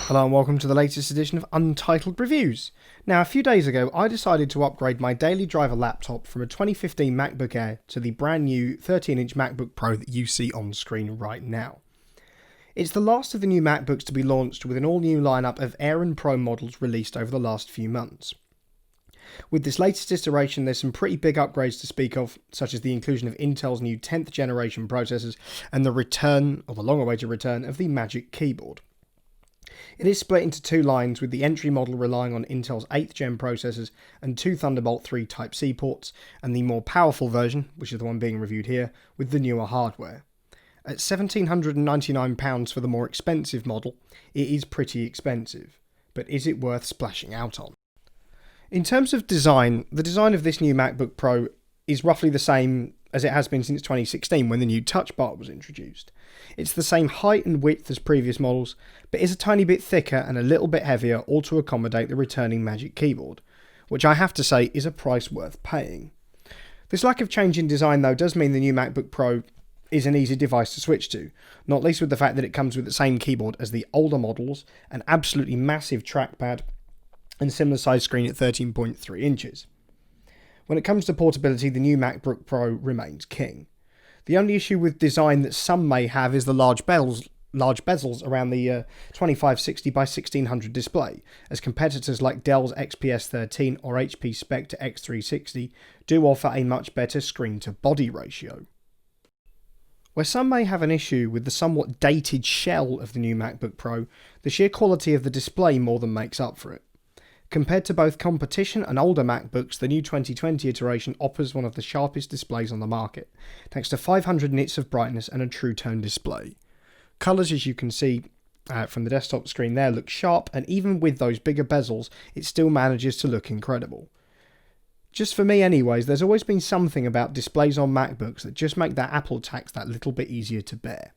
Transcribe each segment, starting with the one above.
Hello and welcome to the latest edition of Untitled Reviews. Now, a few days ago, I decided to upgrade my daily driver laptop from a 2015 MacBook Air to the brand new 13-inch MacBook Pro that you see on screen right now. It's the last of the new MacBooks to be launched with an all-new lineup of Air and Pro models released over the last few months. With this latest iteration, there's some pretty big upgrades to speak of, such as the inclusion of Intel's new 10th generation processors and the return, or the long-awaited return, of the Magic Keyboard. It is split into two lines, with the entry model relying on Intel's 8th gen processors and two Thunderbolt 3 Type-C ports, and the more powerful version, which is the one being reviewed here, with the newer hardware. At £1,799 for the more expensive model, it is pretty expensive, but is it worth splashing out on? In terms of design, the design of this new MacBook Pro is roughly the same as it has been since 2016 when the new Touchbar was introduced. It's the same height and width as previous models, but is a tiny bit thicker and a little bit heavier, all to accommodate the returning Magic Keyboard, which I have to say is a price worth paying. This lack of change in design though does mean the new MacBook Pro is an easy device to switch to, not least with the fact that it comes with the same keyboard as the older models, an absolutely massive trackpad, and similar size screen at 13.3 inches. When it comes to portability, the new MacBook Pro remains king. The only issue with design that some may have is the large bezels around the 2560 by 1600 display, as competitors like Dell's XPS 13 or HP Spectre X360 do offer a much better screen-to-body ratio. Where some may have an issue with the somewhat dated shell of the new MacBook Pro, the sheer quality of the display more than makes up for it. Compared to both competition and older MacBooks, the new 2020 iteration offers one of the sharpest displays on the market, thanks to 500 nits of brightness and a true tone display. Colours, as you can see from the desktop screen there, look sharp, and even with those bigger bezels, it still manages to look incredible. Just for me anyways, there's always been something about displays on MacBooks that just make that Apple tax that little bit easier to bear.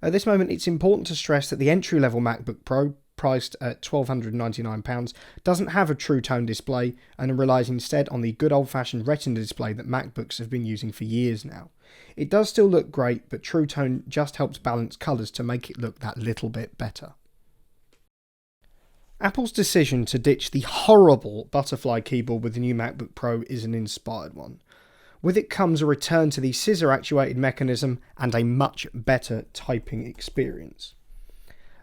At this moment, it's important to stress that the entry-level MacBook Pro, priced at £1,299, doesn't have a true tone display and relies instead on the good old-fashioned Retina display that MacBooks have been using for years now. It does still look great, but true tone just helps balance colours to make it look that little bit better. Apple's decision to ditch the horrible butterfly keyboard with the new MacBook Pro is an inspired one. With it comes a return to the scissor-actuated mechanism and a much better typing experience.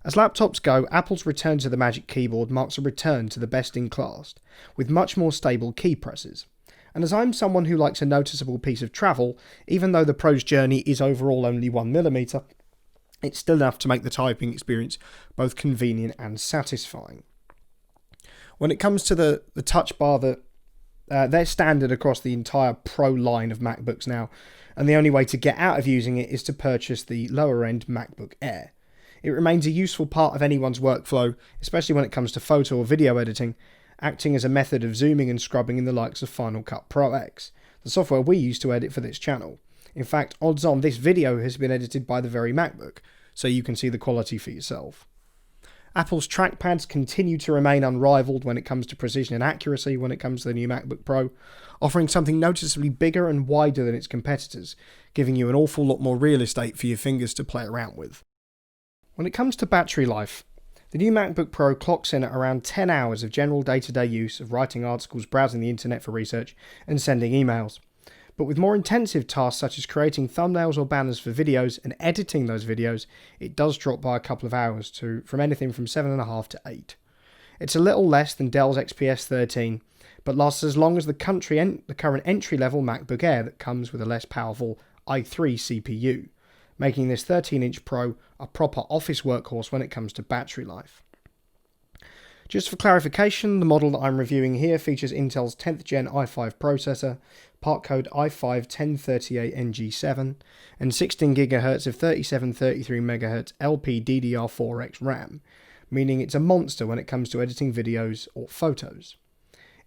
As laptops go, Apple's return to the Magic Keyboard marks a return to the best in class, with much more stable key presses. And as I'm someone who likes a noticeable piece of travel, even though the Pro's journey is overall only 1mm, it's still enough to make the typing experience both convenient and satisfying. When it comes to the touch bar, they're standard across the entire Pro line of MacBooks now, and the only way to get out of using it is to purchase the lower-end MacBook Air. It remains a useful part of anyone's workflow, especially when it comes to photo or video editing, acting as a method of zooming and scrubbing in the likes of Final Cut Pro X, the software we use to edit for this channel. In fact, odds on this video has been edited by the very MacBook, so you can see the quality for yourself. Apple's trackpads continue to remain unrivaled when it comes to precision and accuracy when it comes to the new MacBook Pro, offering something noticeably bigger and wider than its competitors, giving you an awful lot more real estate for your fingers to play around with. When it comes to battery life, the new MacBook Pro clocks in at around 10 hours of general day-to-day use of writing articles, browsing the internet for research, and sending emails. But with more intensive tasks such as creating thumbnails or banners for videos and editing those videos, it does drop by a couple of hours from anything from 7.5 to 8. It's a little less than Dell's XPS 13, but lasts as long as the current entry-level MacBook Air that comes with a less powerful i3 CPU, making this 13-inch Pro a proper office workhorse when it comes to battery life. Just for clarification, the model that I'm reviewing here features Intel's 10th gen i5 processor, part code i5-1038NG7, and 16GHz of 3733MHz LPDDR4X RAM, meaning it's a monster when it comes to editing videos or photos.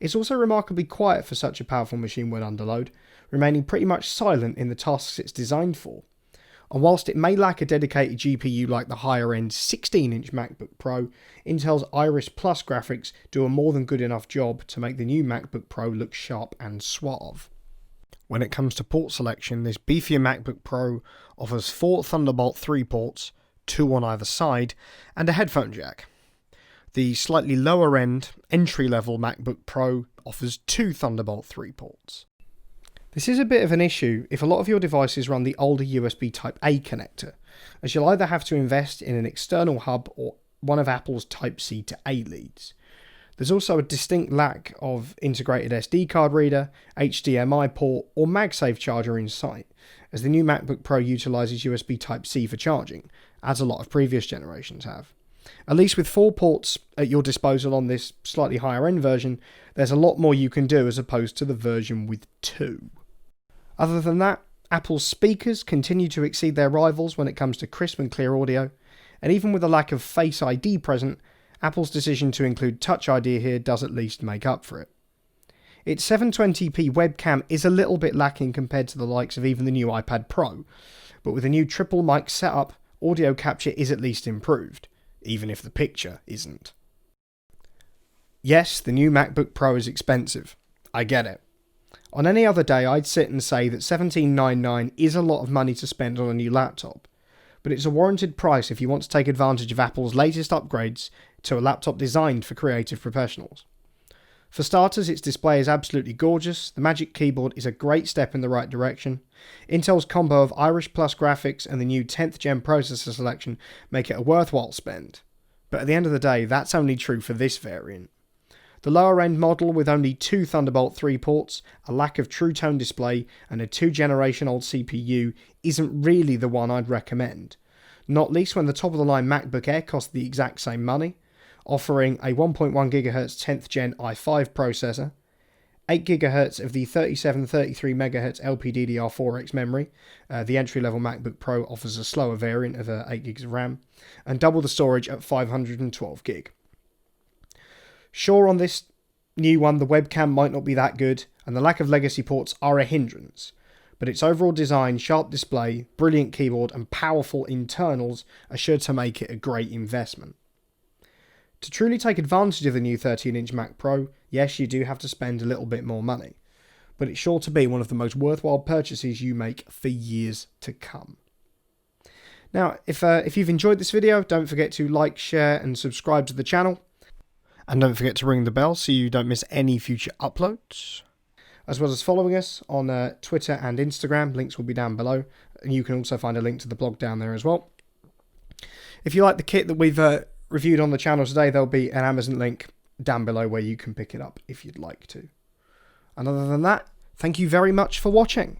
It's also remarkably quiet for such a powerful machine when under load, remaining pretty much silent in the tasks it's designed for. And whilst it may lack a dedicated GPU like the higher-end 16-inch MacBook Pro, Intel's Iris Plus graphics do a more than good enough job to make the new MacBook Pro look sharp and suave. When it comes to port selection, this beefier MacBook Pro offers 4 Thunderbolt 3 ports, 2 on either side, and a headphone jack. The slightly lower end, entry-level MacBook Pro offers 2 Thunderbolt 3 ports. This is a bit of an issue if a lot of your devices run the older USB Type-A connector, as you'll either have to invest in an external hub or one of Apple's Type-C to A leads. There's also a distinct lack of integrated SD card reader, HDMI port, or MagSafe charger in sight, as the new MacBook Pro utilises USB Type-C for charging, as a lot of previous generations have. At least with 4 ports at your disposal on this slightly higher end version, there's a lot more you can do as opposed to the version with 2. Other than that, Apple's speakers continue to exceed their rivals when it comes to crisp and clear audio, and even with a lack of Face ID present, Apple's decision to include Touch ID here does at least make up for it. Its 720p webcam is a little bit lacking compared to the likes of even the new iPad Pro, but with a new triple mic setup, audio capture is at least improved, even if the picture isn't. Yes, the new MacBook Pro is expensive. I get it. On any other day, I'd sit and say that $17.99 is a lot of money to spend on a new laptop, but it's a warranted price if you want to take advantage of Apple's latest upgrades to a laptop designed for creative professionals. For starters, its display is absolutely gorgeous, the Magic Keyboard is a great step in the right direction, Intel's combo of Irish Plus graphics and the new 10th gen processor selection make it a worthwhile spend, but at the end of the day, that's only true for this variant. The lower end model with only 2 Thunderbolt 3 ports, a lack of True Tone display, and a 2-generation old CPU isn't really the one I'd recommend, not least when the top of the line MacBook Air costs the exact same money, offering a 1.1GHz 10th gen i5 processor, 8GHz of the 3733MHz LPDDR4X memory, the entry-level MacBook Pro offers a slower variant of 8GB of RAM, and double the storage at 512GB. Sure, on this new one, the webcam might not be that good, and the lack of legacy ports are a hindrance, but its overall design, sharp display, brilliant keyboard, and powerful internals are sure to make it a great investment. To truly take advantage of the new 13-inch Mac Pro, yes, you do have to spend a little bit more money, but it's sure to be one of the most worthwhile purchases you make for years to come. Now, if you've enjoyed this video, don't forget to like, share, and subscribe to the channel. And don't forget to ring the bell so you don't miss any future uploads. As well as following us on Twitter and Instagram, links will be down below. And you can also find a link to the blog down there as well. If you like the kit that we've reviewed on the channel today, there'll be an Amazon link down below where you can pick it up if you'd like to. And other than that, thank you very much for watching.